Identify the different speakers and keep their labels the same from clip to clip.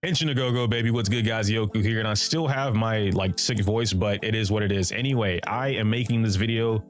Speaker 1: Henshin a go baby. What's good, guys? Yoku here, and I still have my like sick voice, but it is what it is. Anyway, I am making this video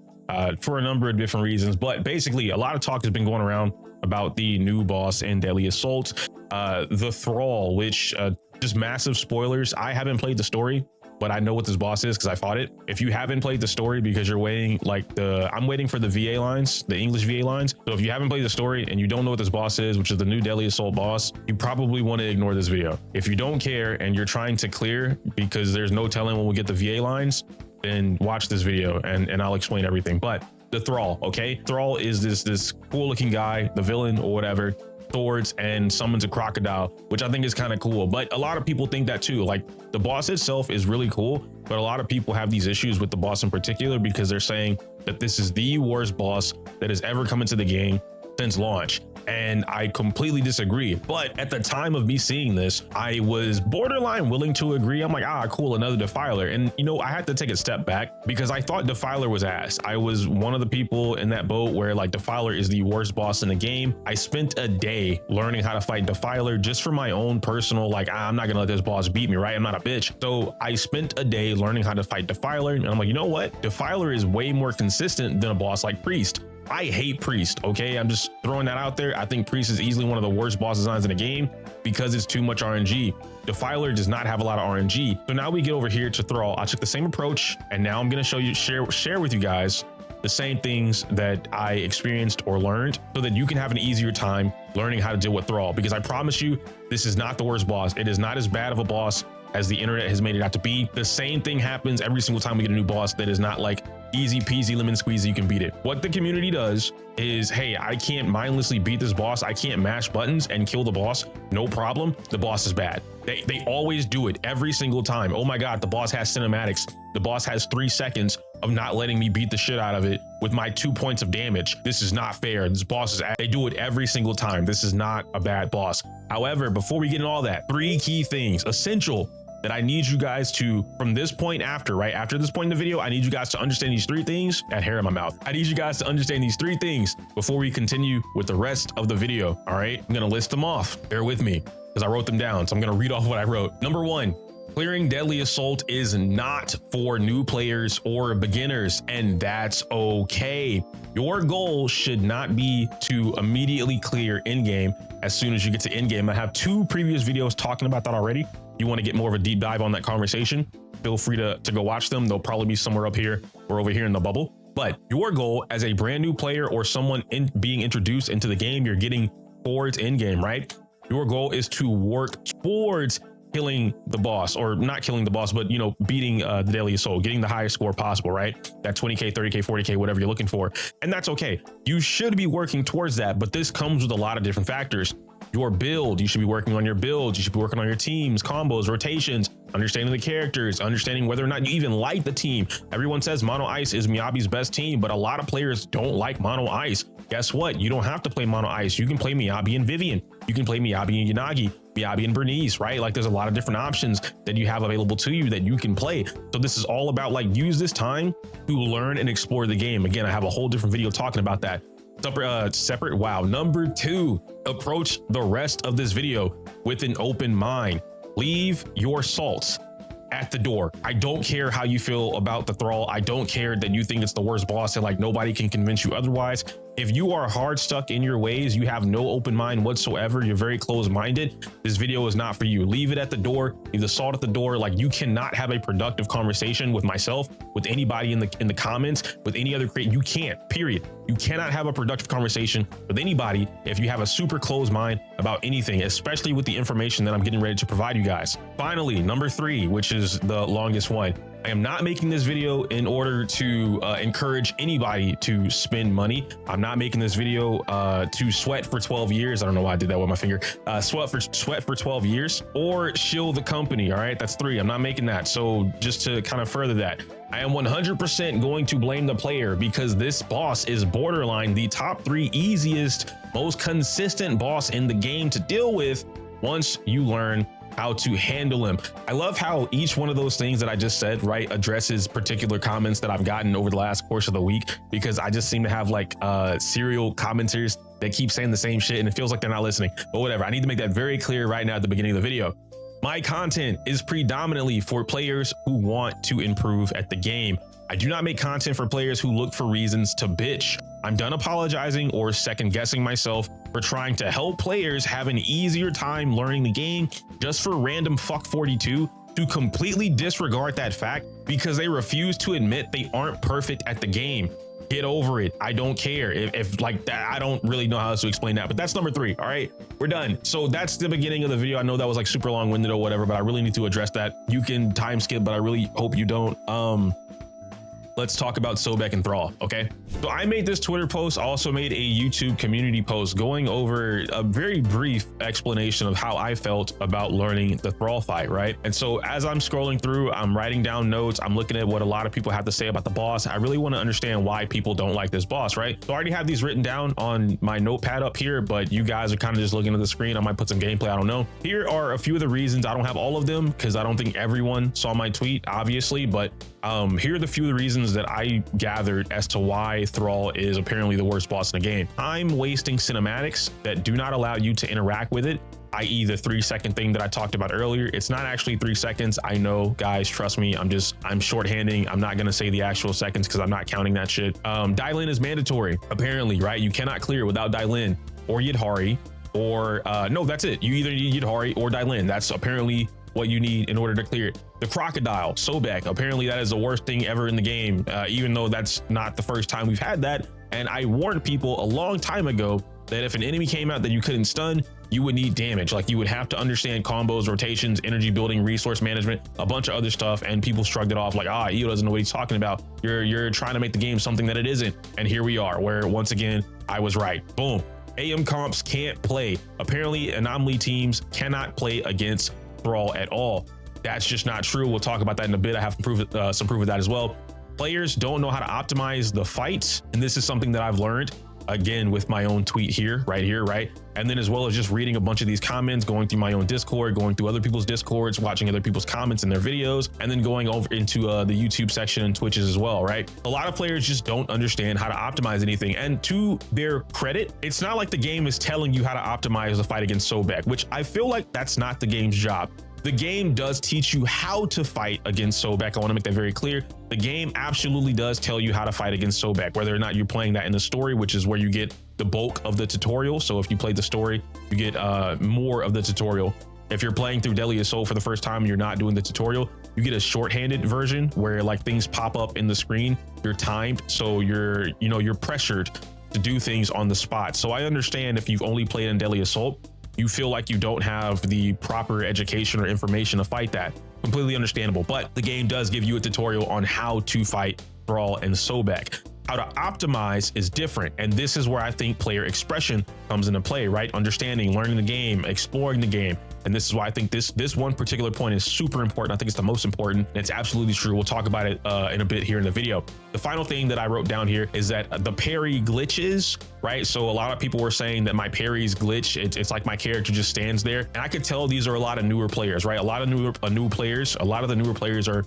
Speaker 1: for a number of different reasons, but basically a lot of talk has been going around about the new boss in Deadly Assault, the Thrall, which just massive spoilers. I haven't played the story, but I know what this boss is because I fought it. If you haven't played the story because you're waiting, like I'm waiting for the VA lines, the English VA lines. So if you haven't played the story and you don't know what this boss is, which is the new Deadly Assault boss, you probably want to ignore this video. If you don't care and you're trying to clear because there's no telling when we get the VA lines, then watch this video and I'll explain everything. But the Thrall, okay? Thrall is this cool looking guy, the villain or whatever, swords and summons a crocodile, which I think is kind of cool. But a lot of people think that too. Like the boss itself is really cool, but a lot of people have these issues with the boss in particular because they're saying that this is the worst boss that has ever come into the game since launch. And I completely disagree. But at the time of me seeing this, I was borderline willing to agree. I'm like, cool, another Defiler. And you know, I had to take a step back because I thought Defiler was ass. I was one of the people in that boat where like Defiler is the worst boss in the game. I spent a day learning how to fight Defiler just for my own personal, like, I'm not gonna let this boss beat me, right? I'm not a bitch. So I spent a day learning how to fight Defiler. And I'm like, you know what? Defiler is way more consistent than a boss like Priest. I hate Priest, okay? I'm just throwing that out there. I think Priest is easily one of the worst boss designs in the game because it's too much RNG. Defiler does not have a lot of RNG. So now we get over here to Thrall. I took the same approach, and now I'm gonna show you, share with you guys the same things that I experienced or learned so that you can have an easier time learning how to deal with Thrall, because I promise you, this is not the worst boss. It is not as bad of a boss as the internet has made it out to be. The same thing happens every single time we get a new boss that is not like easy peasy lemon squeezy, you can beat it. What the community does is, hey, I can't mindlessly beat this boss. I can't mash buttons and kill the boss. No problem. The boss is bad. They always do it every single time. Oh my God, the boss has cinematics. The boss has 3 seconds of not letting me beat the shit out of it with my 2 points of damage. This is not fair. This boss is, they do it every single time. This is not a bad boss. However, before we get into all that, 3 key things, essential, that I need you guys to, from this point after, right after this point in the video, I need you guys to understand these 3 things. I had hair in my mouth. I need you guys to understand these 3 things before we continue with the rest of the video. All right, I'm gonna list them off. Bear with me because I wrote them down. So I'm gonna read off what I wrote. Number 1, clearing Deadly Assault is not for new players or beginners, and that's okay. Your goal should not be to immediately clear in-game as soon as you get to in-game. I have 2 previous videos talking about that already. You want to get more of a deep dive on that conversation, feel free to go watch them. They'll probably be somewhere up here or over here in the bubble. But your goal as a brand new player or someone being introduced into the game, you're getting towards in-game, right? Your goal is to work towards killing the boss, or not killing the boss, but, you know, beating the Deadly Assault, getting the highest score possible, right? That 20K, 30K, 40K, whatever you're looking for. And that's okay. You should be working towards that, but this comes with a lot of different factors. Your build, you should be working on your builds. You should be working on your teams, combos, rotations, understanding the characters, understanding whether or not you even like the team. Everyone says Mono Ice is Miyabi's best team, but a lot of players don't like Mono Ice. Guess what? You don't have to play Mono Ice. You can play Miyabi and Vivian. You can play Miyabi and Yanagi, Miyabi and Bernice, right? Like there's a lot of different options that you have available to you that you can play. So this is all about like use this time to learn and explore the game. Again, I have a whole different video talking about that. Separate. Wow. Number 2, approach the rest of this video with an open mind. Leave your salts at the door. I don't care how you feel about the Thrall. I don't care that you think it's the worst boss and like nobody can convince you otherwise. If you are hard stuck in your ways, you have no open mind whatsoever, you're very closed-minded, this video is not for you. Leave it at the door, leave the salt at the door. Like you cannot have a productive conversation with myself, with anybody in the comments, with any other creator. You can't, period. You cannot have a productive conversation with anybody if you have a super closed mind about anything, especially with the information that I'm getting ready to provide you guys. Finally, number 3, which is the longest one. I am not making this video in order to encourage anybody to spend money. I'm not making this video to sweat for 12 years. I don't know why I did that with my finger. Sweat for 12 years or shill the company. All right, that's 3. I'm not making that. So just to kind of further that, I am 100% going to blame the player because this boss is borderline the top 3 easiest, most consistent boss in the game to deal with once you learn how to handle him. I love how each one of those things that I just said, right, addresses particular comments that I've gotten over the last course of the week, because I just seem to have like serial commenters that keep saying the same shit and it feels like they're not listening. But whatever, I need to make that very clear right now at the beginning of the video. My content is predominantly for players who want to improve at the game. I do not make content for players who look for reasons to bitch. I'm done apologizing or second guessing myself for trying to help players have an easier time learning the game just for random fuck 42 to completely disregard that fact because they refuse to admit they aren't perfect at the game. Get over it. I don't care if like that. I don't really know how else to explain that, but that's number 3. All right, we're done. So that's the beginning of the video. I know that was like super long winded or whatever, but I really need to address that. You can time skip, but I really hope you don't. Let's talk about Sobek and Thrall, okay? So I made this Twitter post, also made a YouTube community post going over a very brief explanation of how I felt about learning the Thrall fight, right? And so as I'm scrolling through, I'm writing down notes, I'm looking at what a lot of people have to say about the boss. I really want to understand why people don't like this boss, right? So I already have these written down on my notepad up here, but you guys are kind of just looking at the screen. I might put some gameplay, I don't know. Here are a few of the reasons. I don't have all of them because I don't think everyone saw my tweet, obviously, but here are the few of the reasons that I gathered as to why Thrall is apparently the worst boss in the game. I'm wasting cinematics that do not allow you to interact with it, i.e. the 3-second thing that I talked about earlier. It's not actually 3 seconds. I know, guys, trust me. I'm shorthanding. I'm not going to say the actual seconds because I'm not counting that shit. Die-Lin is mandatory, apparently, right? You cannot clear without Die-Lin or Yidhari or no, that's it. You either need Yidhari or Die-Lin. That's apparently what you need in order to clear it. The crocodile, Sobek, apparently that is the worst thing ever in the game, even though that's not the first time we've had that. And I warned people a long time ago that if an enemy came out that you couldn't stun, you would need damage. Like you would have to understand combos, rotations, energy building, resource management, a bunch of other stuff. And people shrugged it off like, EO doesn't know what he's talking about. You're trying to make the game something that it isn't. And here we are, where once again, I was right. Boom. AM comps can't play. Apparently anomaly teams cannot play against Thrall at all. That's just not true. We'll talk about that in a bit. I have some proof of that as well. Players don't know how to optimize the fights, and this is something that I've learned again with my own tweet here, right? And then as well as just reading a bunch of these comments, going through my own Discord, going through other people's Discords, watching other people's comments in their videos, and then going over into the YouTube section and Twitches as well, right? A lot of players just don't understand how to optimize anything. And to their credit, it's not like the game is telling you how to optimize the fight against Sobek, which I feel like that's not the game's job. The game does teach you how to fight against Sobek. I want to make that very clear. The game absolutely does tell you how to fight against Sobek, whether or not you're playing that in the story, which is where you get the bulk of the tutorial. So if you play the story, you get more of the tutorial. If you're playing through Deadly Assault for the first time and you're not doing the tutorial, you get a shorthanded version where like things pop up in the screen. You're timed, so you're pressured to do things on the spot. So I understand if you've only played in Deadly Assault, you feel like you don't have the proper education or information to fight that. Completely understandable, but the game does give you a tutorial on how to fight Thrall and Sobek. How to optimize is different, and this is where I think player expression comes into play, right? Understanding, learning the game, exploring the game. And this is why I think this one particular point is super important. I think it's the most important, and it's absolutely true. We'll talk about it in a bit here in the video. The final thing that I wrote down here is that the parry glitches, right? So a lot of people were saying that my parries glitch. It's like my character just stands there, and I could tell these are a lot of newer players, right? A lot of the newer players are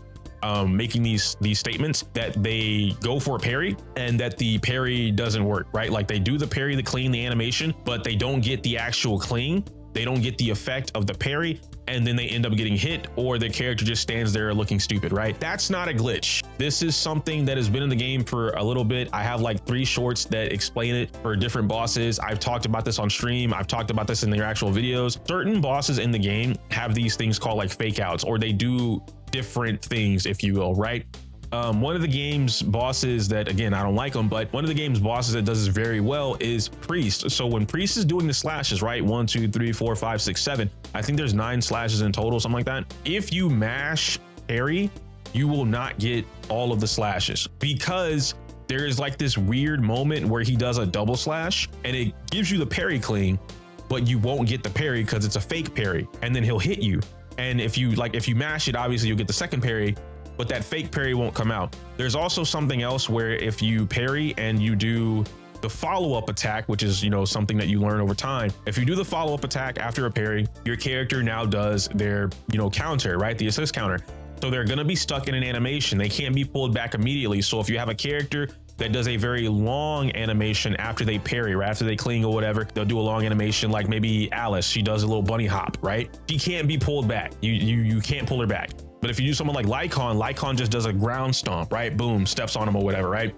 Speaker 1: making these statements that they go for a parry and that the parry doesn't work, right? Like they do the parry, the clean, the animation, but they don't get the actual clean. They don't get the effect of the parry, and then they end up getting hit, or their character just stands there looking stupid, right? That's not a glitch. This is something that has been in the game for a little bit. I have like 3 shorts that explain it for different bosses. I've talked about this on stream. I've talked about this in their actual videos. Certain bosses in the game have these things called like fake outs, or they do different things, if you will, right? One of the game's bosses that, again, I don't like them, but one of the game's bosses that does this very well is Priest. So when Priest is doing the slashes, right? 1, 2, 3, 4, 5, 6, 7. I think there's 9 slashes in total, something like that. If you mash parry, you will not get all of the slashes because there is like this weird moment where he does a double slash and it gives you the parry clean, but you won't get the parry because it's a fake parry, and then he'll hit you. And if you mash it, obviously you'll get the second parry, but that fake parry won't come out. There's also something else where if you parry and you do the follow-up attack, which is, something that you learn over time. If you do the follow-up attack after a parry, your character now does their, counter, right? The assist counter. So they're going to be stuck in an animation. They can't be pulled back immediately. So if you have a character that does a very long animation after they parry, right? After they cling or whatever, they'll do a long animation, like maybe Alice, she does a little bunny hop, right? She can't be pulled back. You can't pull her back. But if you do someone like Lycon just does a ground stomp, right? Boom, steps on him or whatever, right?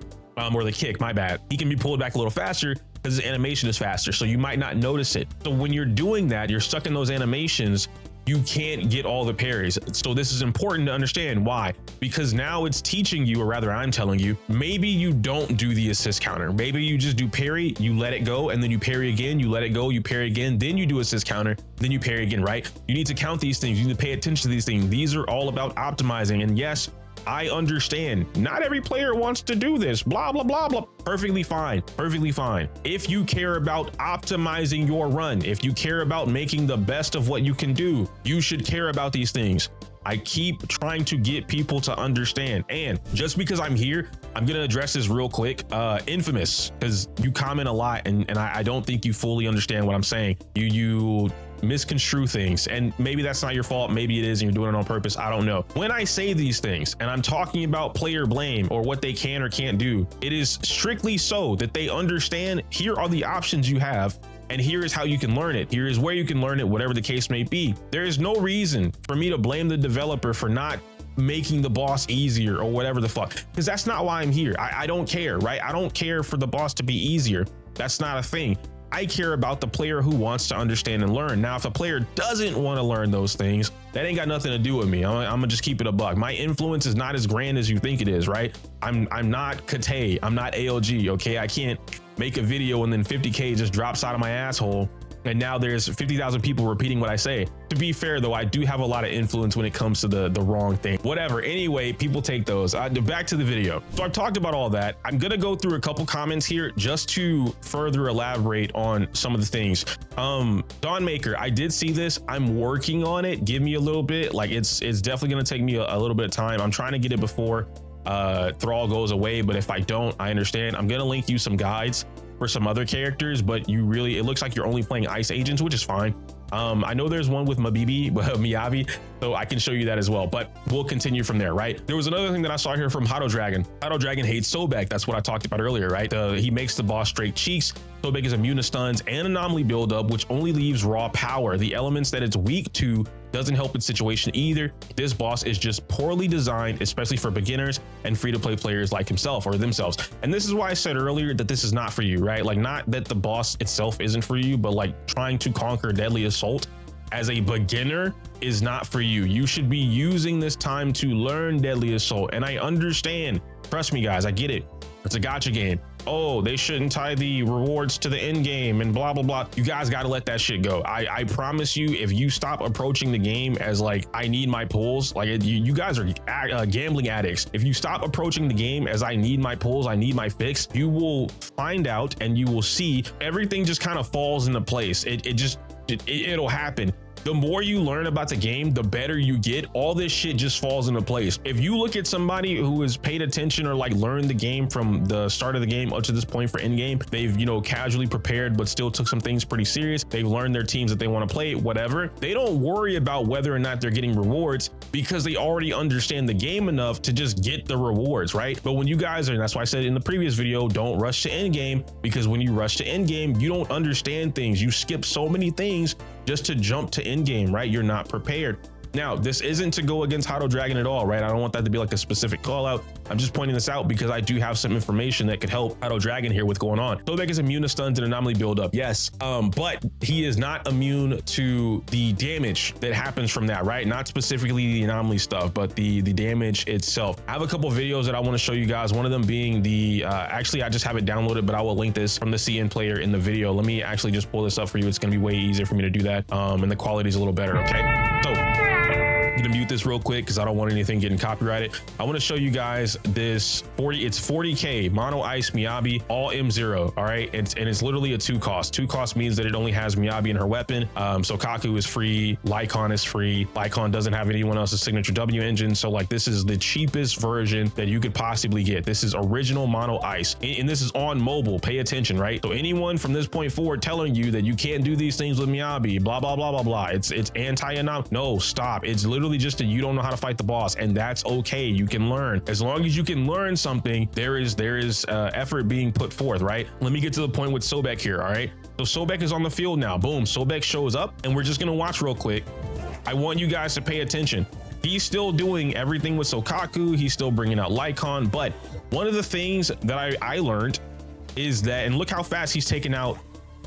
Speaker 1: Or the kick, my bad. He can be pulled back a little faster because his animation is faster, so you might not notice it. So when you're doing that, you're stuck in those animations, you can't get all the parries. So this is important to understand. Why? Because now it's teaching you, or rather I'm telling you, maybe you don't do the assist counter. Maybe you just do parry, you let it go, and then you parry again, you let it go, you parry again, then you do assist counter, then you parry again, right? You need to count these things. You need to pay attention to these things. These are all about optimizing. And yes, I understand not every player wants to do this, blah, blah, blah, blah. Perfectly fine. Perfectly fine. If you care about optimizing your run, if you care about making the best of what you can do, you should care about these things. I keep trying to get people to understand. And just because I'm here, I'm going to address this real quick. Infamous, because you comment a lot and I don't think you fully understand what I'm saying. You misconstrue things, and maybe that's not your fault. Maybe it is and you're doing it on purpose. I don't know. When I say these things and I'm talking about player blame or what they can or can't do, it is strictly so that they understand here are the options you have. And here is how you can learn it. Here is where you can learn it, whatever the case may be. There is no reason for me to blame the developer for not making the boss easier or whatever the fuck, because that's not why I'm here. I don't care, right? I don't care for the boss to be easier. That's not a thing. I care about the player who wants to understand and learn. Now, if a player doesn't want to learn those things, that ain't got nothing to do with me. I'm gonna just keep it a buck. My influence is not as grand as you think it is, right? I'm not Kate. I'm not ALG, okay? I can't make a video and then 50K just drops out of my asshole and now there's 50,000 people repeating what I say. To be fair though, I do have a lot of influence when it comes to the wrong thing. Whatever, anyway, people take those. Back to the video. So I've talked about all that. I'm gonna go through a couple comments here just to further elaborate on some of the things. Dawnmaker, I did see this. I'm working on it. Give me a little bit. Like it's definitely gonna take me a little bit of time. I'm trying to get it before Thrall goes away, but if I don't, I understand. I'm gonna link you some guides for some other characters, but it looks like you're only playing ice agents, which is fine. I know there's one with Miyabi, so I can show you that as well, but we'll continue from there, right? There was another thing that I saw here from Hado Dragon. Hado Dragon hates Sobek. That's what I talked about earlier, right? He makes the boss straight cheeks. Sobek is immune to stuns and anomaly buildup, which only leaves raw power. The elements that it's weak to doesn't help its situation either. This boss is just poorly designed, especially for beginners and free-to-play players like himself or themselves. And this is why I said earlier that this is not for you, right? Like, not that the boss itself isn't for you, but like trying to conquer Deadly Assault as a beginner is not for you. You should be using this time to learn Deadly Assault. And I understand, trust me guys, I get it. It's a gacha game. Oh, they shouldn't tie the rewards to the end game and blah, blah, blah. You guys got to let that shit go. I promise you, if you stop approaching the game as like, I need my pulls, like you guys are gambling addicts. If you stop approaching the game as I need my pulls, I need my fix, you will find out and you will see everything just kind of falls into place. It'll happen. The more you learn about the game, the better you get. All this shit just falls into place. If you look at somebody who has paid attention or like learned the game from the start of the game up to this point for end game, they've, casually prepared, but still took some things pretty serious. They've learned their teams that they want to play, whatever. They don't worry about whether or not they're getting rewards because they already understand the game enough to just get the rewards, right? But when you guys are, and that's why I said in the previous video, don't rush to end game, because when you rush to end game, you don't understand things. You skip so many things just to jump to end game, right? You're not prepared. Now, this isn't to go against Hado Dragon at all, right? I don't want that to be like a specific call out. I'm just pointing this out because I do have some information that could help Hado Dragon here with going on. Sobek is immune to stuns and anomaly buildup. Yes, but he is not immune to the damage that happens from that, right? Not specifically the anomaly stuff, but the damage itself. I have a couple of videos that I want to show you guys. One of them being the, actually, I just have it downloaded, but I will link this from the CN player in the video. Let me actually just pull this up for you. It's going to be way easier for me to do that. And the quality is a little better, okay? So, I'm gonna mute this real quick because I don't want anything getting copyrighted. I want to show you guys this 40K mono ice Miyabi all M0. All right, and it's literally a 2 cost. 2 cost means that it only has Miyabi in her weapon. So Kaku is free, Lycon is free. Lycon doesn't have anyone else's signature W engine. So like, this is the cheapest version that you could possibly get. This is original mono ice, and this is on mobile. Pay attention, right? So anyone from this point forward telling you that you can't do these things with Miyabi, blah blah blah blah blah, it's anti-anom. No, stop. It's literally literally just that you don't know how to fight the boss, and that's okay. You can learn. As long as you can learn something, there is effort being put forth, right? Let me get to the point with Sobek here, all right? So Sobek is on the field now. Boom, Sobek shows up, and we're just gonna watch real quick. I want you guys to pay attention. He's still doing everything with Sokaku. He's still bringing out Lycon, but one of the things that I learned is that, and look how fast he's taken out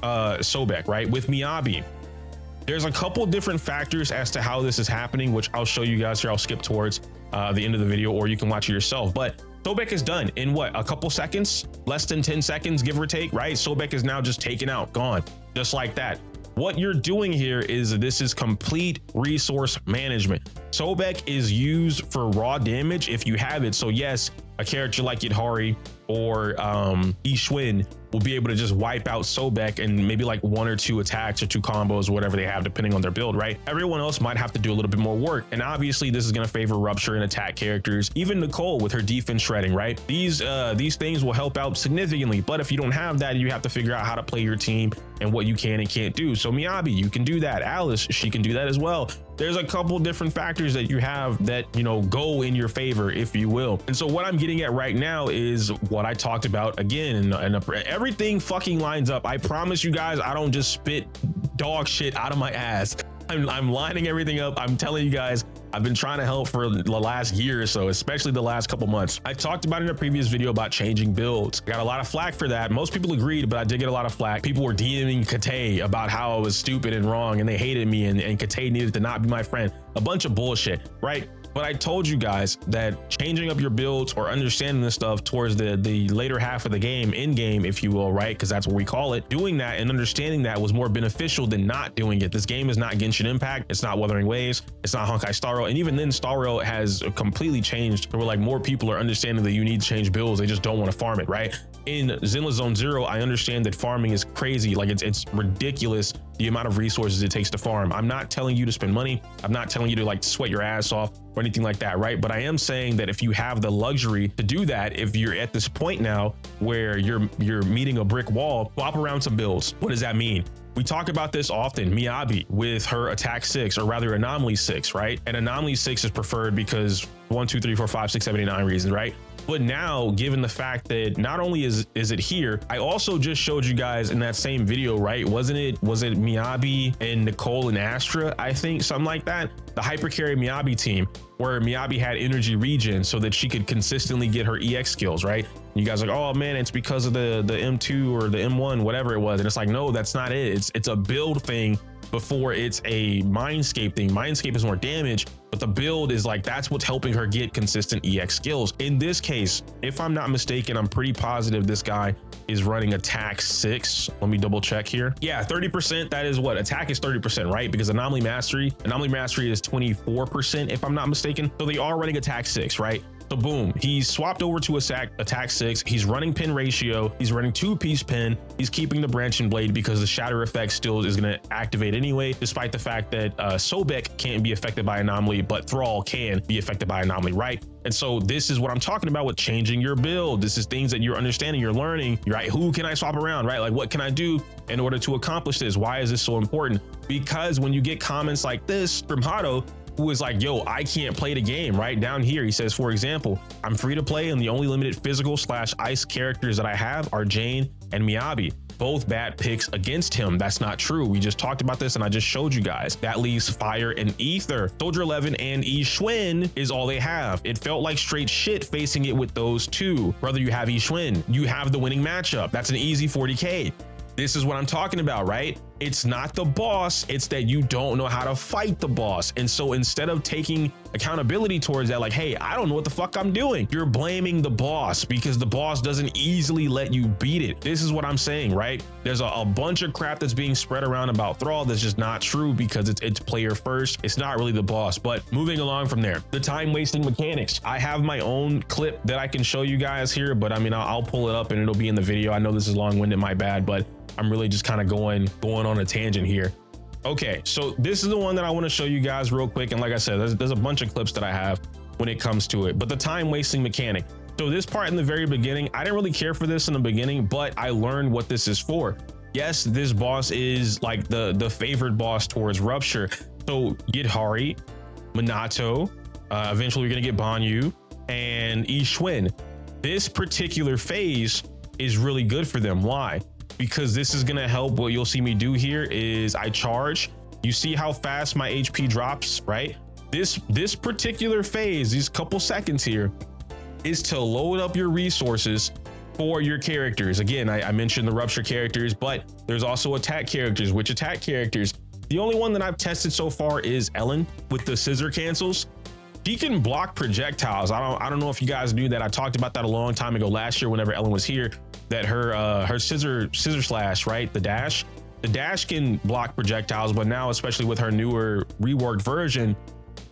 Speaker 1: Sobek, right? With Miyabi. There's a couple different factors as to how this is happening, which I'll show you guys here. I'll skip towards the end of the video, or you can watch it yourself. But Sobek is done in what, a couple seconds, less than 10 seconds, give or take, right? Sobek is now just taken out, gone, just like that. What you're doing here is this is complete resource management. Sobek is used for raw damage if you have it. So yes, a character like Yidhari or Ishwin will be able to just wipe out Sobek and maybe like 1 or 2 attacks or 2 combos or whatever they have, depending on their build, right? Everyone else might have to do a little bit more work. And obviously this is going to favor Rupture and attack characters. Even Nicole with her defense shredding, right? These things will help out significantly. But if you don't have that, you have to figure out how to play your team and what you can and can't do. So Miyabi, you can do that. Alice, she can do that as well. There's a couple different factors that you have that, you know, go in your favor, if you will. And so what I'm getting at right now is what I talked about again, and everything fucking lines up. I promise you guys, I don't just spit dog shit out of my ass. I'm lining everything up. I'm telling you guys, I've been trying to help for the last year or so, especially the last couple months. I talked about in a previous video about changing builds. I got a lot of flack for that. Most people agreed, but I did get a lot of flack. People were DMing Kate about how I was stupid and wrong, and they hated me, and Kate needed to not be my friend. A bunch of bullshit, right? But I told you guys that changing up your builds or understanding this stuff towards the later half of the game, in game, if you will, right? Because that's what we call it. Doing that and understanding that was more beneficial than not doing it. This game is not Genshin Impact. It's not Wuthering Waves. It's not Honkai Star Rail. And even then, Star Rail has completely changed. Where like more people are understanding that you need to change builds. They just don't want to farm it, right? In Zenless Zone Zero, I understand that farming is crazy. Like it's ridiculous the amount of resources it takes to farm. I'm not telling you to spend money. I'm not telling you to like sweat your ass off or anything like that, right? But I am saying that if you have the luxury to do that, if you're at this point now where you're meeting a brick wall, swap around some builds. What does that mean? We talk about this often. Miyabi with her attack 6, or rather anomaly 6, right? And anomaly 6 is preferred because 1, 2, 3, 4, 5, 6, 7, 8, 9 reasons, right? But now, given the fact that not only is it here, I also just showed you guys in that same video, right? Was it Miyabi and Nicole and Astra? I think something like that. The hypercarry Miyabi team, where Miyabi had energy regen so that she could consistently get her EX skills, right? You guys are like, oh man, it's because of the M2 or the M1, whatever it was. And it's like, no, that's not it. It's a build thing before it's a Mindscape thing. Mindscape is more damage, but the build is like, that's what's helping her get consistent EX skills. In this case, if I'm not mistaken, I'm pretty positive this guy is running attack 6. Let me double check here. Yeah, 30%. That is what attack is 30%, right? Because anomaly mastery is 24%, if I'm not mistaken. So they are running attack 6, right? So boom, he's swapped over to attack 6. He's running pin ratio. He's running 2-piece pin. He's keeping the branching blade because the shatter effect still is going to activate anyway, despite the fact that Sobek can't be affected by anomaly, but Thrall can be affected by anomaly, right? And so this is what I'm talking about with changing your build. This is things that you're understanding, you're learning. You're right. Who can I swap around, right? Like, what can I do in order to accomplish this? Why is this so important? Because when you get comments like this from Hato, who is like, yo, I can't play the game, right? Down here, he says, for example, I'm free to play and the only limited physical / ice characters that I have are Jane and Miyabi. Both bad picks against him. That's not true. We just talked about this and I just showed you guys. That leaves Fire and Ether. Soldier 11 and Ishwin is all they have. It felt like straight shit facing it with those two. Brother, you have Ishwin. You have the winning matchup. That's an easy 40K. This is what I'm talking about, right? It's not the boss, it's that you don't know how to fight the boss. And so instead of taking accountability towards that, like, hey, I don't know what the fuck I'm doing, you're blaming the boss because the boss doesn't easily let you beat it. This is what I'm saying, right? There's a bunch of crap that's being spread around about Thrall that's just not true because it's player first. It's not really the boss. But moving along from there, the time wasting mechanics. I have my own clip that I can show you guys here, but I mean, I'll pull it up and it'll be in the video. I know this is long-winded, my bad, but I'm really just kind of going on a tangent here. Okay, so this is the one that I want to show you guys real quick. And like I said, there's a bunch of clips that I have when it comes to it, but the time wasting mechanic. So this part in the very beginning, I didn't really care for this in the beginning, but I learned what this is for. Yes, this boss is like the favored boss towards Rupture. So Yidhari Minato. Eventually, we're going to get Banyu and Ishwin. This particular phase is really good for them. Why? Because this is going to help. What you'll see me do here is I charge. You see how fast my HP drops, right? This particular phase, these couple seconds here, is to load up your resources for your characters. Again, I mentioned the rupture characters, but there's also attack characters. Which attack characters? The only one that I've tested so far is Ellen with the scissor cancels. She can block projectiles. I don't know if you guys knew that. I talked about that a long time ago last year whenever Ellen was here, that her scissor slash, right? The dash can block projectiles, but now, especially with her newer reworked version,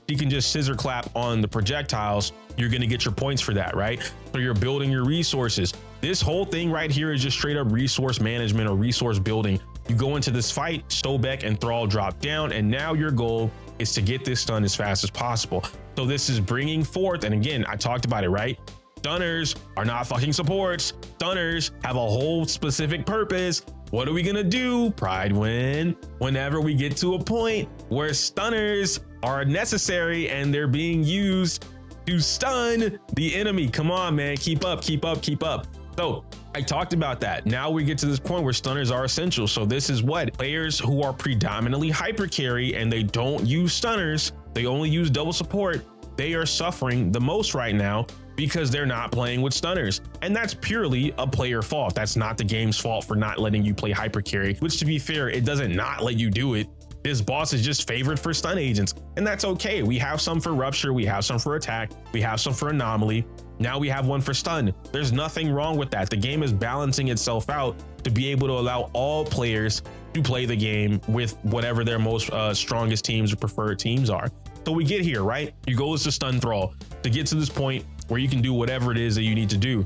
Speaker 1: you can just scissor clap on the projectiles. You're going to get your points for that, right? So you're building your resources. This whole thing right here is just straight up resource management or resource building. You go into this fight, Sobek and Thrall drop down, and now your goal is to get this stun as fast as possible. So this is bringing forth, and again, I talked about it, right? Stunners are not fucking supports. Stunners have a whole specific purpose. What are we gonna do? Pride win. Whenever we get to a point where stunners are necessary and they're being used to stun the enemy. Come on, man, keep up, keep up, keep up. So I talked about that. Now we get to this point where stunners are essential. So this is what players who are predominantly hyper carry and they don't use stunners, they only use double support, they are suffering the most right now because they're not playing with stunners. And that's purely a player fault. That's not the game's fault for not letting you play hyper carry, which, to be fair, it doesn't not let you do it. This boss is just favored for stun agents, and that's okay. We have some for rupture, we have some for attack, we have some for anomaly. Now we have one for stun. There's nothing wrong with that. The game is balancing itself out to be able to allow all players to play the game with whatever their most strongest teams or preferred teams are. So we get here, right? Your goal is to stun Thrall to get to this point where you can do whatever it is that you need to do.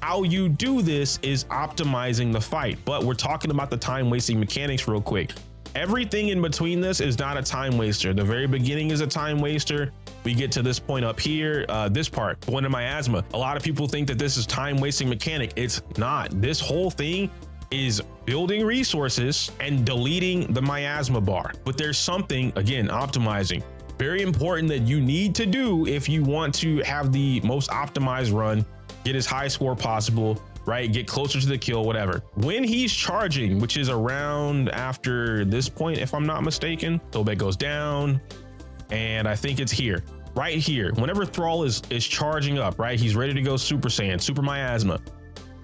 Speaker 1: How you do this is optimizing the fight, but we're talking about the time wasting mechanics real quick. Everything in between this is not a time waster. The very beginning is a time waster. We get to this point up here, this part, one of miasma. A lot of people think that this is time wasting mechanic. It's not. This whole thing is building resources and deleting the miasma bar. But there's something, again, optimizing. Very important that you need to do if you want to have the most optimized run, get as high score possible, right? Get closer to the kill, whatever. When he's charging, which is around after this point, if I'm not mistaken, Sobek goes down, and I think it's here, right here. Whenever Thrall is charging up, right? He's ready to go Super Saiyan, Super Miasma.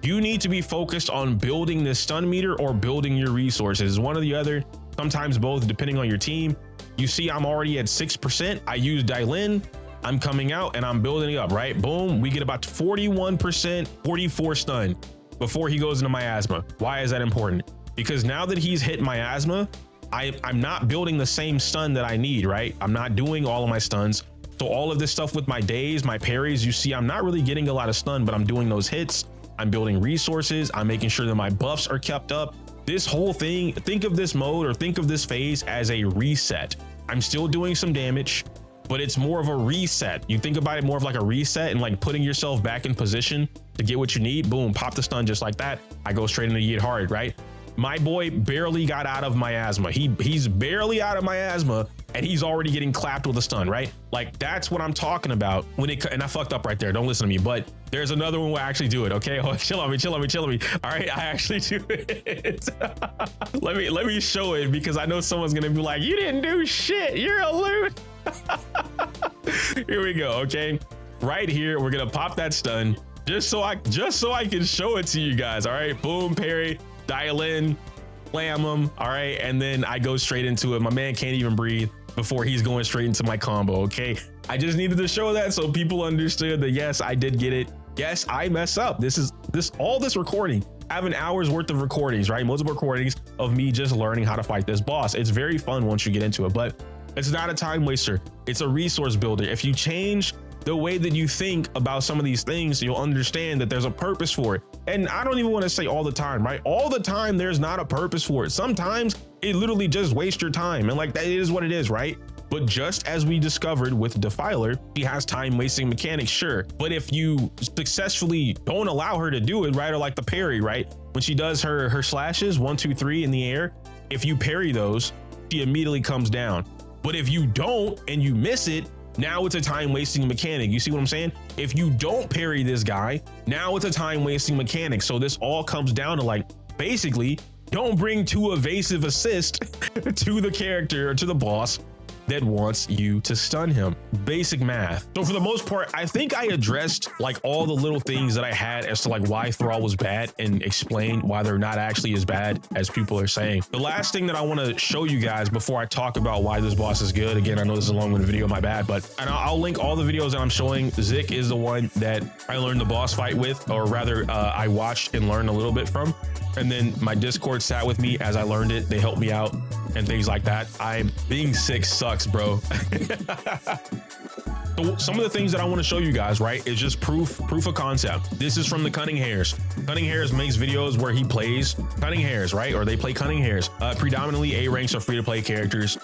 Speaker 1: You need to be focused on building this stun meter or building your resources. One or the other, sometimes both, depending on your team. You see, I'm already at 6%. I use Dylin. I'm coming out and I'm building it up, right? Boom, we get about 41%, 44 stun before he goes into miasma. Why is that important? Because now that he's hit miasma, I'm not building the same stun that I need, right? I'm not doing all of my stuns. So all of this stuff with my days, my parries, you see, I'm not really getting a lot of stun, but I'm doing those hits. I'm building resources. I'm making sure that my buffs are kept up. This whole thing, think of this mode or think of this phase as a reset. I'm still doing some damage, but it's more of a reset. You think about it more of like a reset and like putting yourself back in position to get what you need. Boom, pop the stun just like that. I go straight into Yidhari, right? My boy barely got out of miasma. He's barely out of miasma and he's already getting clapped with a stun, right? Like that's what I'm talking about when it, and I fucked up right there. Don't listen to me, but there's another one where I actually do it. Okay, oh, chill on me. All right, I actually do it. let me show it because I know someone's gonna be like, you didn't do shit. You're a loot. Here we go. Okay, right here, we're gonna pop that stun just so I can show it to you guys. All right, boom, parry, dial in, slam him. All right, and then I go straight into it. My man can't even breathe before he's going straight into my combo. Okay, I just needed to show that so people understood that yes, I did get it. Yes, I mess up. All this recording, I have an hour's worth of recordings, right? Multiple recordings of me just learning how to fight this boss. It's very fun once you get into it, but it's not a time waster. It's a resource builder. If you change the way that you think about some of these things, you'll understand that there's a purpose for it. And I don't even want to say all the time, right? All the time, there's not a purpose for it. Sometimes it literally just wastes your time. And like that is what it is, right? But just as we discovered with Defiler, she has time wasting mechanics, sure. But if you successfully don't allow her to do it, right? Or like the parry, right? When she does her slashes, 1, 2, 3 in the air, if you parry those, she immediately comes down. But if you don't and you miss it, now it's a time wasting mechanic. You see what I'm saying? If you don't parry this guy, now it's a time wasting mechanic. So this all comes down to like, basically, don't bring too evasive assist to the character or to the boss that wants you to stun him. Basic math. So for the most part, I think I addressed like all the little things that I had as to like why Thrall was bad and explained why they're not actually as bad as people are saying. The last thing that I want to show you guys before I talk about why this boss is good, again, I know this is a long-winded video, my bad, but and I'll link all the videos that I'm showing. Zik is the one that I learned the boss fight with, or rather I watched and learned a little bit from. And then my Discord sat with me as I learned it. They helped me out and things like that. Being sick sucks, bro. So some of the things that I want to show you guys, right, is just proof of concept. This is from the Cunning Hares. Cunning Hares makes videos where he plays Cunning Hares, right? Or they play Cunning Hares. Predominantly A ranks are free to play characters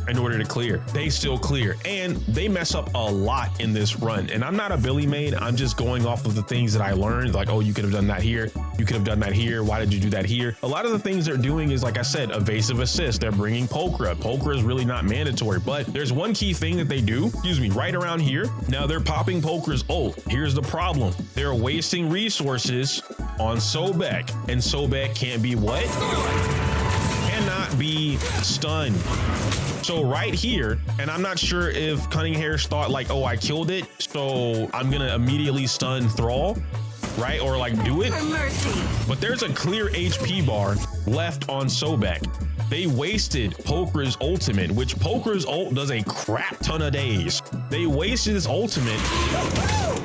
Speaker 1: in order to clear. They still clear, and they mess up a lot in this run. And I'm not a Billy main. I'm just going off of the things that I learned. Like, oh, you could have done that here. You could have done that here. Why did you do that here? A lot of the things they're doing is, like I said, evasive assist. They're bringing Pokra. Pokra is really not mandatory, but there's one key thing that they do, excuse me, right around here. Now they're popping Pokra's ult. Here's the problem. They're wasting resources on Sobek, and Sobek can't be what? Cannot be stunned. So right here, and I'm not sure if Cunning Hares thought like, oh, I killed it, so I'm gonna immediately stun Thrall, right? Or like do it. But there's a clear HP bar left on Sobek. They wasted Pokra's ultimate, which Pokra's ult does a crap ton of days. They wasted his ultimate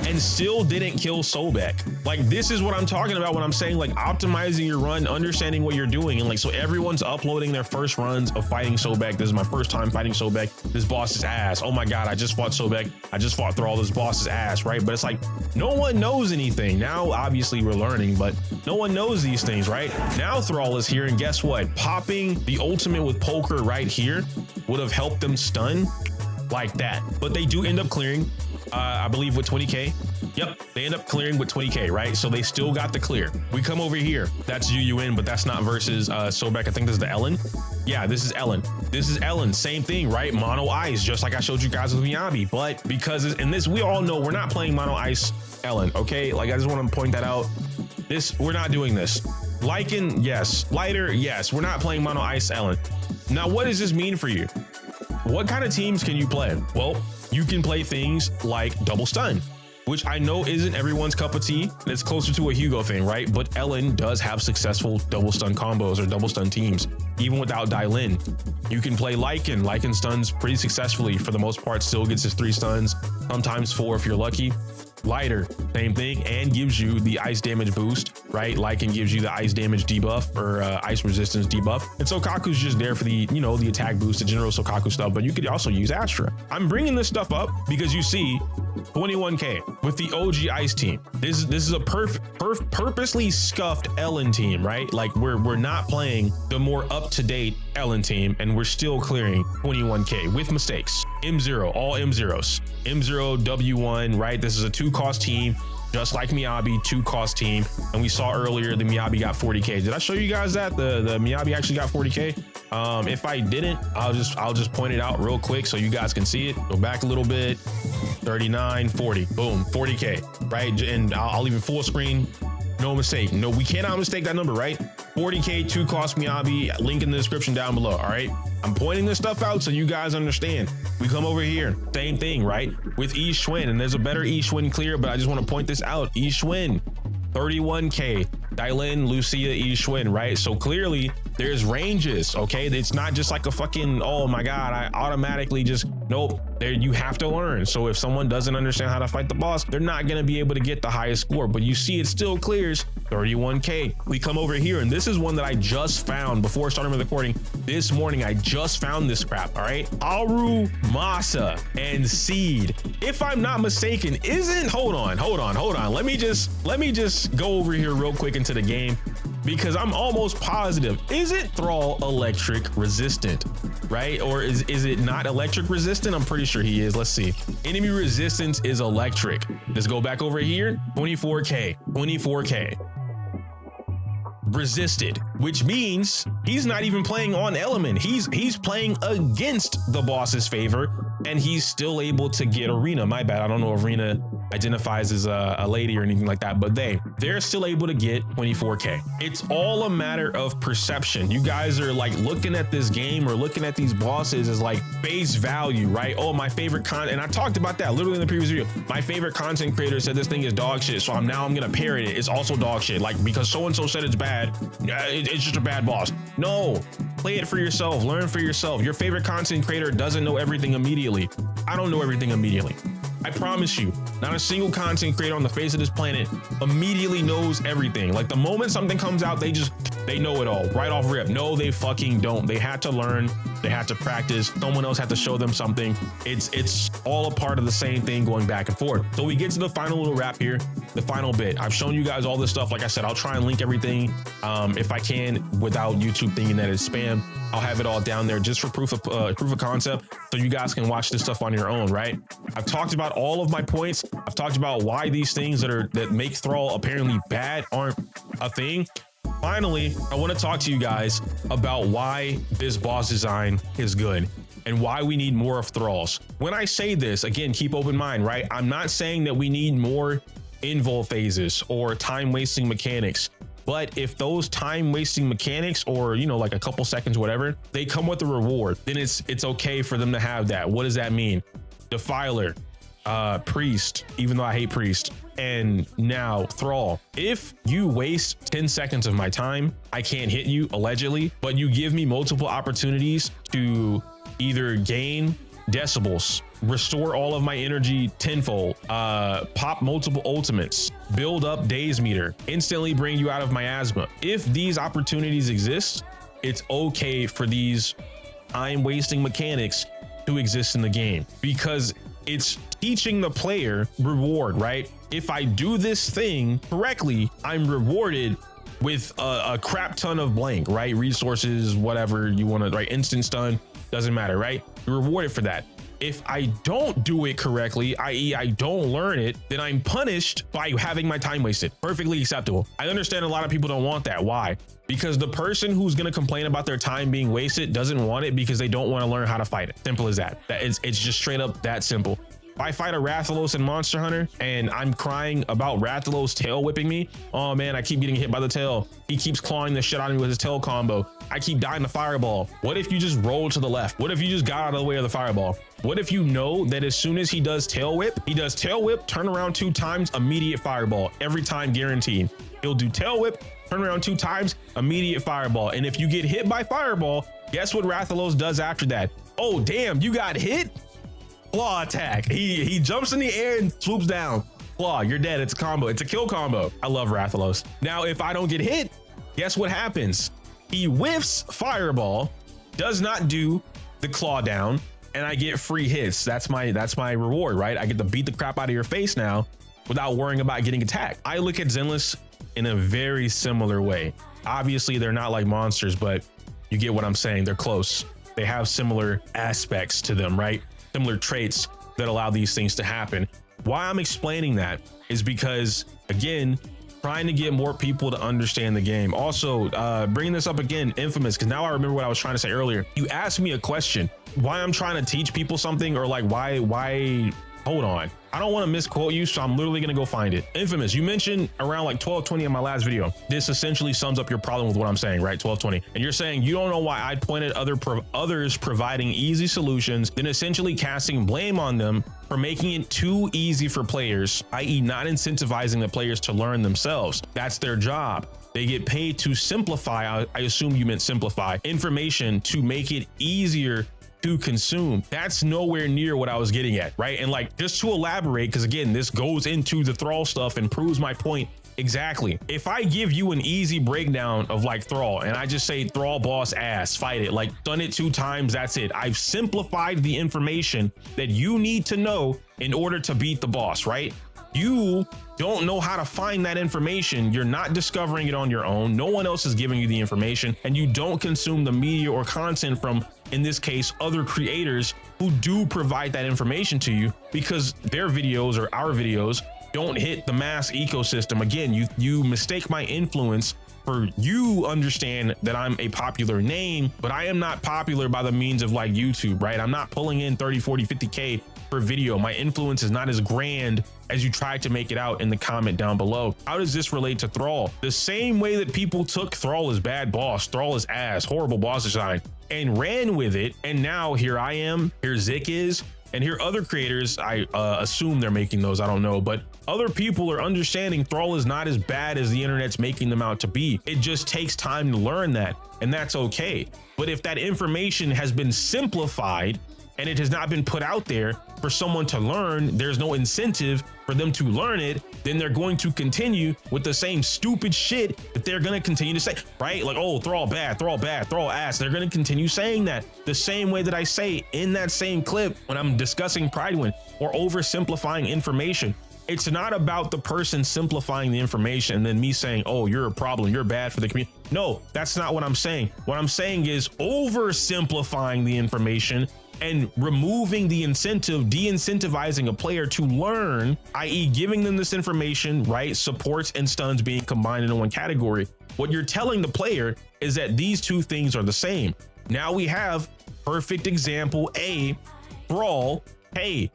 Speaker 1: and still didn't kill Sobek. Like, this is what I'm talking about when I'm saying like optimizing your run, understanding what you're doing. And like, so everyone's uploading their first runs of fighting Sobek. This is my first time fighting Sobek. This boss is ass. Oh my God, I just fought Sobek. I just fought Thrall. This boss is ass, right? But it's like, no one knows anything. Now, obviously we're learning, but no one knows these things, right? Now Thrall is here, and guess what? Popping the ultimate with Poker right here would have helped them stun like that. But they do end up clearing, I believe with 20K. Yep, they end up clearing with 20K, right? So they still got the clear. We come over here. That's UUN, but that's not versus Sobek. I think this is the Ellen. Yeah, this is Ellen. This is Ellen. Same thing, right? Mono ice, just like I showed you guys with Miyabi. But because in this, we all know we're not playing mono ice Ellen, okay? Like, I just want to point that out. We're not doing this. Lycan, yes. Lighter, yes. We're not playing mono ice Ellen. Now, what does this mean for you? What kind of teams can you play? Well, you can play things like double stun, which I know isn't everyone's cup of tea. It's closer to a Hugo thing, right? But Ellen does have successful double stun combos or double stun teams, even without Dylin. You can play Lycan. Lycan stuns pretty successfully for the most part, still gets his 3 stuns, sometimes 4 if you're lucky. Lighter, same thing, and gives you the ice damage boost, right? Lycan gives you the ice damage debuff or ice resistance debuff. And Sokaku's just there for the, you know, the attack boost, the general Sokaku stuff, but you could also use Astra. I'm bringing this stuff up because you see 21K with the OG ice team. This is a purposely scuffed Ellen team, right? Like we're not playing the more up-to-date Ellen team, and we're still clearing 21K with mistakes. M0, all M0s. M0, W1, right? This is a 2-cost team, just like Miyabi, 2-cost team. And we saw earlier the Miyabi got 40K. Did I show you guys that the Miyabi actually got 40K? If I didn't, I'll just point it out real quick so you guys can see it. Go back a little bit. 39, 40, boom, 40K, right? And I'll even full screen. No mistake. No, we cannot mistake that number, right? 40K, 2-cost Miyabi, link in the description down below. All right. I'm pointing this stuff out so you guys understand. We come over here, same thing, right? With Yi Xuan, and there's a better Yi Xuan clear, but I just want to point this out. Yi Xuan, 31K, Dylin, Lucia, Yi Xuan, right? So clearly there's ranges, okay? It's not just like a fucking, oh my God, I automatically just, nope. There, you have to learn. So if someone doesn't understand how to fight the boss, they're not going to be able to get the highest score, but you see it still clears 31K. We come over here, and this is one that I just found before starting the recording this morning. I just found this crap. All right. Aru, Masa, and Seed. If I'm not mistaken, hold on. Let me just go over here real quick into the game, because I'm almost positive. Isn't Thrall electric resistant, right? Or is it not electric resistant? I'm pretty sure he is. Let's see. Enemy resistance is electric. Let's go back over here. 24K. resisted, which means he's not even playing on element. He's playing against the boss's favor, and he's still able to get arena. My bad, I don't know if arena identifies as a lady or anything like that, but they're still able to get 24K. It's all a matter of perception. You guys are like looking at this game or looking at these bosses as like base value, right? Oh, my favorite content, and I talked about that literally in the previous video. My favorite content creator said this thing is dog shit, so I'm gonna parrot it. It's also dog shit, like because so and so said it's bad, it's just a bad boss. No, play it for yourself, learn for yourself. Your favorite content creator doesn't know everything immediately. I don't know everything immediately. I promise you, not a single content creator on the face of this planet immediately knows everything. Like the moment something comes out, they know it all right off rip. No, they fucking don't. They had to learn, they had to practice. Someone else had to show them something. It's all a part of the same thing going back and forth. So we get to the final little wrap here, the final bit. I've shown you guys all this stuff. Like I said, I'll try and link everything if I can without YouTube thinking that it's spam. I'll have it all down there just for proof of concept, so you guys can watch this stuff on your own, right? I've talked about all of my points. I've talked about why these things that make Thrall apparently bad aren't a thing. Finally, I want to talk to you guys about why this boss design is good and why we need more of Thralls. When I say this, again, keep open mind, right? I'm not saying that we need more invul phases or time wasting mechanics. But if those time wasting mechanics, or, you know, like a couple seconds, whatever, they come with a reward, then it's okay for them to have that. What does that mean? Defiler, priest, even though I hate priest, and now Thrall. If you waste 10 seconds of my time, I can't hit you allegedly, but you give me multiple opportunities to either gain decibels, restore all of my energy tenfold, pop multiple ultimates, build up days meter, instantly bring you out of miasma. If these opportunities exist, it's okay for these time wasting mechanics to exist in the game, because it's teaching the player reward, right? If I do this thing correctly, I'm rewarded with a crap ton of blank, right? Resources, whatever you want to, right? Instant stun, doesn't matter, right? You're rewarded for that. If I don't do it correctly, i.e. I don't learn it, then I'm punished by having my time wasted. Perfectly acceptable. I understand a lot of people don't want that. Why? Because the person who's going to complain about their time being wasted doesn't want it because they don't want to learn how to fight it. Simple as that. It's just straight up that simple. If I fight a Rathalos in Monster Hunter and I'm crying about Rathalos tail whipping me, oh man, I keep getting hit by the tail. He keeps clawing the shit out of me with his tail combo. I keep dying to fireball. What if you just roll to the left? What if you just got out of the way of the fireball? What if you know that as soon as he does tail whip, turn around 2 times, immediate fireball, every time guaranteed. He'll do tail whip, turn around 2 times, immediate fireball. And if you get hit by fireball, guess what Rathalos does after that? Oh, damn, you got hit? Claw attack. He jumps in the air and swoops down. Claw, you're dead. It's a combo. It's a kill combo. I love Rathalos. Now, if I don't get hit, guess what happens? He whiffs fireball, does not do the claw down, and I get free hits. That's my reward, right? I get to beat the crap out of your face now without worrying about getting attacked. I look at Zenless in a very similar way. Obviously, they're not like monsters, but you get what I'm saying. They're close. They have similar aspects to them, right? Similar traits that allow these things to happen. Why I'm explaining that is because, again, trying to get more people to understand the game. Also, bringing this up again, Infamous, because now I remember what I was trying to say earlier. You asked me a question, why I'm trying to teach people something, or like why, hold on. I don't want to misquote you, so I'm literally going to go find it. Infamous, you mentioned around like 1220 in my last video. This essentially sums up your problem with what I'm saying, right? 1220. And you're saying you don't know why I'd pointed others providing easy solutions, then essentially casting blame on them for making it too easy for players, i.e. not incentivizing the players to learn themselves. That's their job. They get paid to simplify, I assume you meant simplify, information to make it easier to consume. That's nowhere near what I was getting at, right? And like, just to elaborate, because again, this goes into the Thrall stuff and proves my point exactly. If I give you an easy breakdown of like Thrall and I just say Thrall boss ass, fight it, like done it 2 times, that's it. I've simplified the information that you need to know in order to beat the boss, right? You don't know how to find that information. You're not discovering it on your own. No one else is giving you the information, and you don't consume the media or content from, in this case, other creators who do provide that information to you, because their videos or our videos don't hit the mass ecosystem. Again, you mistake my influence for you understand that I'm a popular name, but I am not popular by the means of like YouTube, right? I'm not pulling in 30, 40, 50K per video. My influence is not as grand as you tried to make it out in the comment down below. How does this relate to Thrall? The same way that people took Thrall as bad boss, Thrall is ass, horrible boss design, and ran with it. And now here I am, here Zik is, and here other creators, I assume they're making those, I don't know, but other people are understanding Thrall is not as bad as the internet's making them out to be. It just takes time to learn that, and that's okay. But if that information has been simplified and it has not been put out there for someone to learn, there's no incentive for them to learn it, then they're going to continue with the same stupid shit that they're going to continue to say, right? Like, oh, Thrall bad, Thrall ass. They're going to continue saying that the same way that I say in that same clip when I'm discussing Pridewind or oversimplifying information. It's not about the person simplifying the information and then me saying, oh, you're a problem, you're bad for the community. No, that's not what I'm saying. What I'm saying is oversimplifying the information and removing the incentive, de-incentivizing a player to learn, i.e. giving them this information, right? Supports and stuns being combined into one category. What you're telling the player is that these two things are the same. Now we have perfect example A, Thrall. Hey,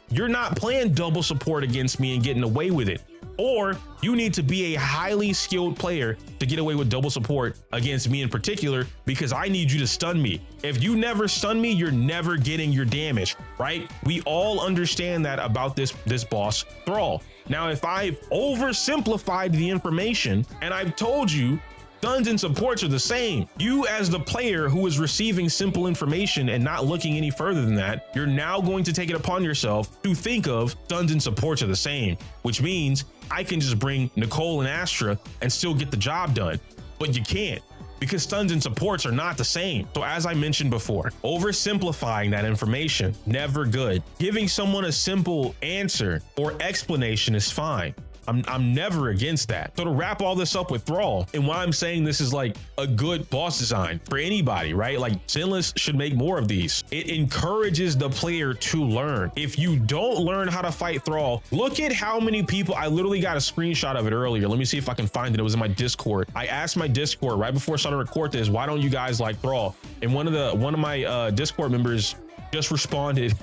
Speaker 1: you're not playing double support against me and getting away with it. Or you need to be a highly skilled player to get away with double support against me in particular, because I need you to stun me. If you never stun me, you're never getting your damage, right? We all understand that about this boss, Thrall. Now, if I've oversimplified the information and I've told you stuns and supports are the same, you as the player who is receiving simple information and not looking any further than that, you're now going to take it upon yourself to think of stuns and supports are the same, which means I can just bring Nicole and Astra and still get the job done. But you can't, because stuns and supports are not the same. So as I mentioned before, oversimplifying that information, never good. Giving someone a simple answer or explanation is fine. I'm never against that. So to wrap all this up with Thrall, and why I'm saying this is like a good boss design for anybody, right? Like Zenless should make more of these. It encourages the player to learn. If you don't learn how to fight Thrall, look at how many people, I literally got a screenshot of it earlier. Let me see if I can find it. It was in my Discord. I asked my Discord right before I started to record this, why don't you guys like Thrall? And one of my Discord members just responded.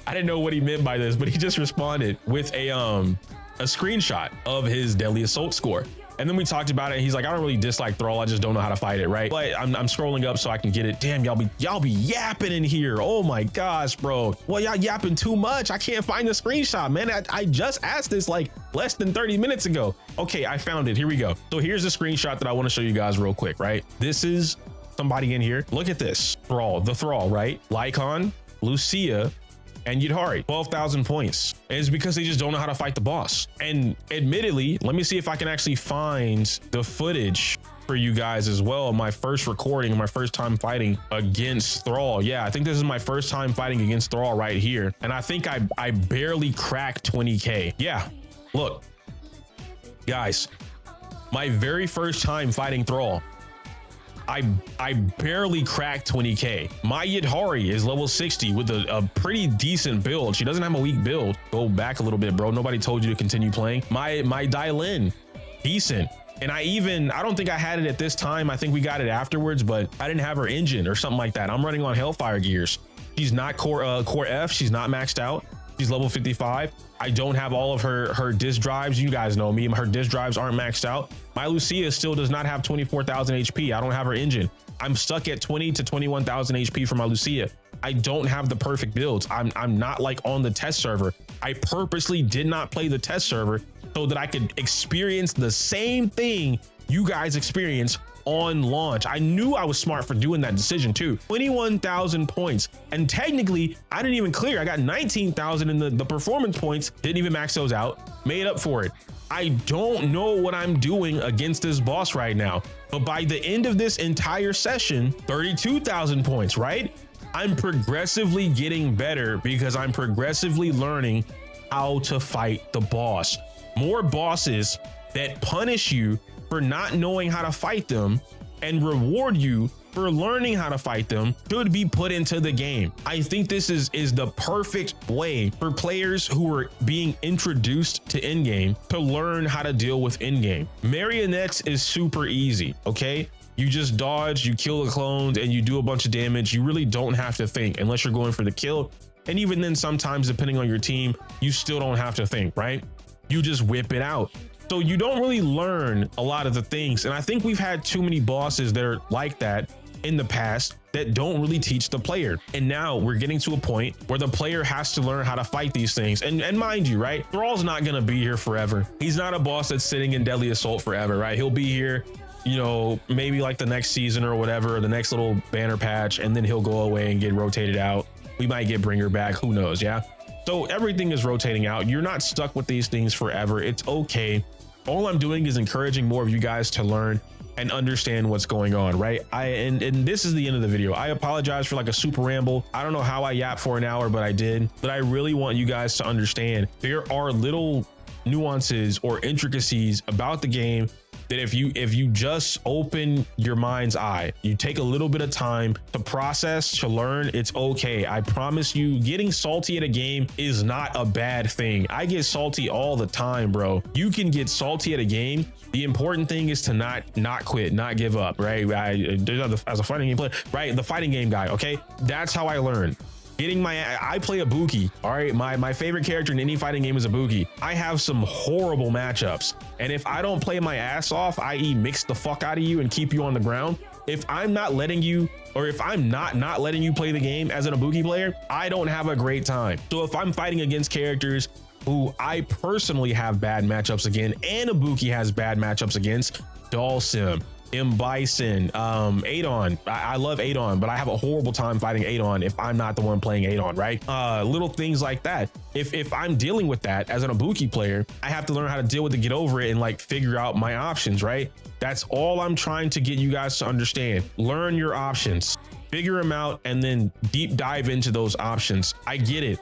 Speaker 1: I didn't know what he meant by this, but he just responded with a screenshot of his deadly assault score. And then we talked about it. He's like, I don't really dislike Thrall, I just don't know how to fight it, right? But I'm scrolling up so I can get it. Damn, y'all be yapping in here. Oh my gosh, bro. Well, y'all yapping too much. I can't find the screenshot, man. I just asked this like less than 30 minutes ago. Okay, I found it. Here we go. So here's the screenshot that I want to show you guys real quick, right? This is somebody in here. Look at this. Thrall, the Thrall, right? Lycon, Lucia, and Yidhari, 12,000 points. And it's because they just don't know how to fight the boss. And admittedly, let me see if I can actually find the footage for you guys as well. My first recording, my first time fighting against Thrall. Yeah, I think this is my first time fighting against Thrall right here. And I think I barely cracked 20K. Yeah, look, guys, my very first time fighting Thrall, I barely cracked 20K. My Yidhari is level 60 with a pretty decent build. She doesn't have a weak build. Go back a little bit, bro. Nobody told you to continue playing. My Dylin, decent. And I don't think I had it at this time. I think we got it afterwards, but I didn't have her engine or something like that. I'm running on Hellfire gears. She's not core F. She's not maxed out. She's level 55. I don't have all of her disk drives. You guys know me. Her disk drives aren't maxed out. My Lucia still does not have 24,000 HP. I don't have her engine. I'm stuck at 20 to 21,000 HP for my Lucia. I don't have the perfect builds. I'm not like on the test server. I purposely did not play the test server so that I could experience the same thing you guys experience on launch. I knew I was smart for doing that decision too. 21,000 points. And technically I didn't even clear. I got 19,000 in the performance points. Didn't even max those out. Made up for it. I don't know what I'm doing against this boss right now. But by the end of this entire session, 32,000 points, right? I'm progressively getting better because I'm progressively learning how to fight the boss. More bosses that punish you for not knowing how to fight them and reward you for learning how to fight them should be put into the game. I think this is the perfect way for players who are being introduced to in-game to learn how to deal with in-game. Marionettes is super easy, okay? You just dodge, you kill the clones, and you do a bunch of damage. You really don't have to think unless you're going for the kill. And even then, sometimes depending on your team, you still don't have to think, right? You just whip it out. So you don't really learn a lot of the things. And I think we've had too many bosses that are like that in the past that don't really teach the player. And now we're getting to a point where the player has to learn how to fight these things. And mind you, right? Thrall's not gonna be here forever. He's not a boss that's sitting in Deadly Assault forever, right? He'll be here, you know, maybe like the next season or whatever, or the next little banner patch, and then he'll go away and get rotated out. We might get Bringer back, who knows, yeah? So everything is rotating out. You're not stuck with these things forever. It's okay. All I'm doing is encouraging more of you guys to learn and understand what's going on, right? And this is the end of the video. I apologize for like a super ramble. I don't know how I yapped for an hour, but I did. But I really want you guys to understand there are little nuances or intricacies about the game that if you just open your mind's eye, you take a little bit of time to process, to learn, it's okay. I promise you, getting salty at a game is not a bad thing. I get salty all the time, bro. You can get salty at a game. The important thing is to not quit, not give up, right? As a fighting game player, right? The fighting game guy, okay? That's how I learn. I play a Buki, all right? My favorite character in any fighting game is a Buki. I have some horrible matchups. And if I don't play my ass off, i.e. mix the fuck out of you and keep you on the ground, if I'm not letting you, or if I'm not letting you play the game as a Buki player, I don't have a great time. So if I'm fighting against characters who I personally have bad matchups against, and Ibuki has bad matchups against, Dalsim, Bison, Adon. I love Adon, but I have a horrible time fighting Adon if I'm not the one playing Adon, right? Little things like that. If I'm dealing with that as an Ibuki player, I have to learn how to deal with it, get over it, and like figure out my options, right? That's all I'm trying to get you guys to understand. Learn your options, figure them out, and then deep dive into those options. I get it.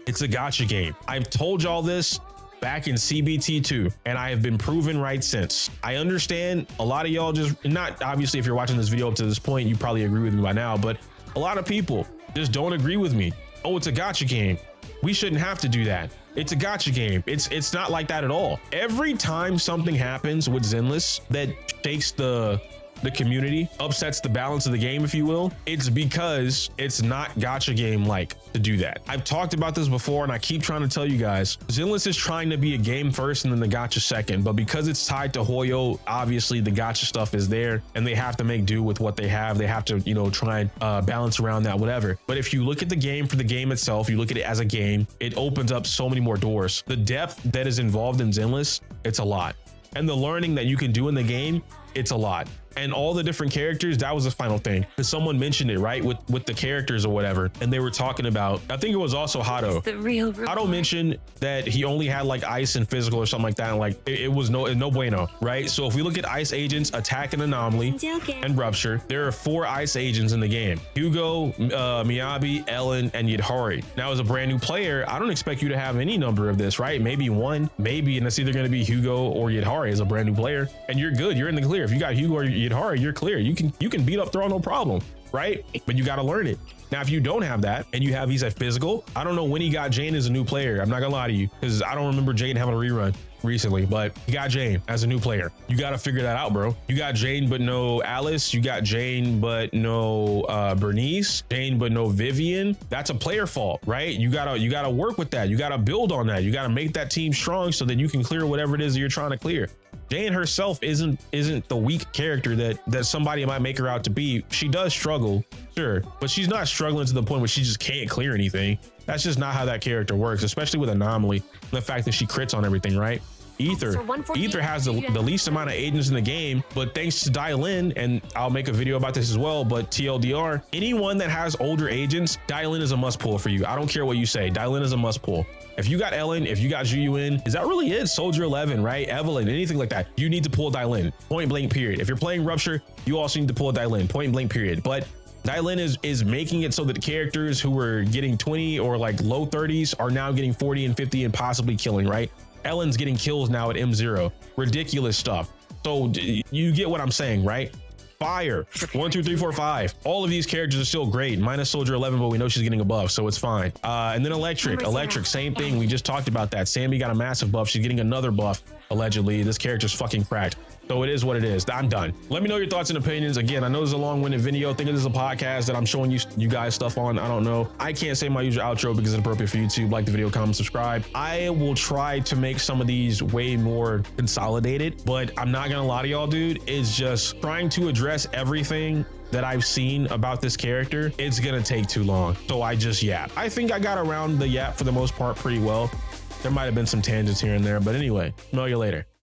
Speaker 1: It's a gacha game. I've told y'all this back in CBT2, and I have been proven right since. I understand a lot of y'all just, not obviously if you're watching this video up to this point, you probably agree with me by now, but a lot of people just don't agree with me. Oh, it's a gacha game. We shouldn't have to do that. It's a gacha game. It's not like that at all. Every time something happens with Zenless that shakes the community, upsets the balance of the game, if you will, it's because it's not gacha game like to do that. I've talked about this before, and I keep trying to tell you guys, Zenless is trying to be a game first and then the gacha second, but because it's tied to Hoyo, obviously the gacha stuff is there and they have to make do with what they have. They have to, you know, try and balance around that, whatever. But if you look at the game for the game itself, you look at it as a game, it opens up so many more doors. The depth that is involved in Zenless, it's a lot. And the learning that you can do in the game, it's a lot. And all the different characters, that was the final thing. Because someone mentioned it, right? With the characters or whatever. And they were talking about, I think it was also Hado. Hado mentioned that he only had like ice and physical or something like that. And like, it was no bueno, right? So if we look at ice agents, attack and anomaly, and rupture, there are 4 ice agents in the game. Hugo, Miyabi, Ellen, and Yidhari. Now as a brand new player, I don't expect you to have any number of this, right? Maybe one, maybe, and it's either going to be Hugo or Yidhari as a brand new player. And you're good, you're in the clear. If you got Hugo or Yidhari, you're clear. You can beat up Thrall, no problem, right? But you got to learn it. Now, if you don't have that and you have he's at physical, I don't know when he got Jane as a new player. I'm not gonna lie to you, because I don't remember Jane having a rerun recently, but he got Jane as a new player. You got to figure that out, bro. You got Jane but no Alice. You got Jane but no Bernice. Jane but no Vivian. That's a player fault, right? You gotta work with that. You gotta build on that. You gotta make that team strong so that you can clear whatever it is that you're trying to clear. Jane herself isn't the weak character that somebody might make her out to be. She does struggle, sure, but she's not struggling to the point where she just can't clear anything. That's just not how that character works, especially with Anomaly. The fact that she crits on everything, right? Ether has the least amount of agents in the game, but thanks to Dial-In, and I'll make a video about this as well, but TLDR, anyone that has older agents, Dial-In is a must pull for you. I don't care what you say, Dial-In is a must pull. If you got Ellen, if you got Juyuin, is that really it? Soldier 11, right? Evelyn, anything like that, you need to pull Dial-In, point blank period. If you're playing Rupture, you also need to pull Dial-In, point blank period. But Dial-In is making it so that characters who were getting 20 or like low 30s are now getting 40 and 50 and possibly killing, right? Ellen's getting kills now at M0. Ridiculous stuff. So you get what I'm saying, right? fire. 1, 2, 3, 4, 5. All of these characters are still great. Minus Soldier 11, but we know she's getting a buff, so it's fine. And then Electric, same thing. We just talked about that. Sammy got a massive buff. She's getting another buff, allegedly. This character's fucking cracked. So it is what it is. I'm done. Let me know your thoughts and opinions. Again, I know this is a long-winded video. Think of this as a podcast that I'm showing you guys stuff on. I don't know. I can't say my usual outro because it's inappropriate for YouTube. Like the video, comment, subscribe. I will try to make some of these way more consolidated, but I'm not gonna lie to y'all, dude. It's just trying to address everything that I've seen about this character. It's gonna take too long. So I just yap. I think I got around the yap for the most part pretty well. There might have been some tangents here and there, but anyway, know you later.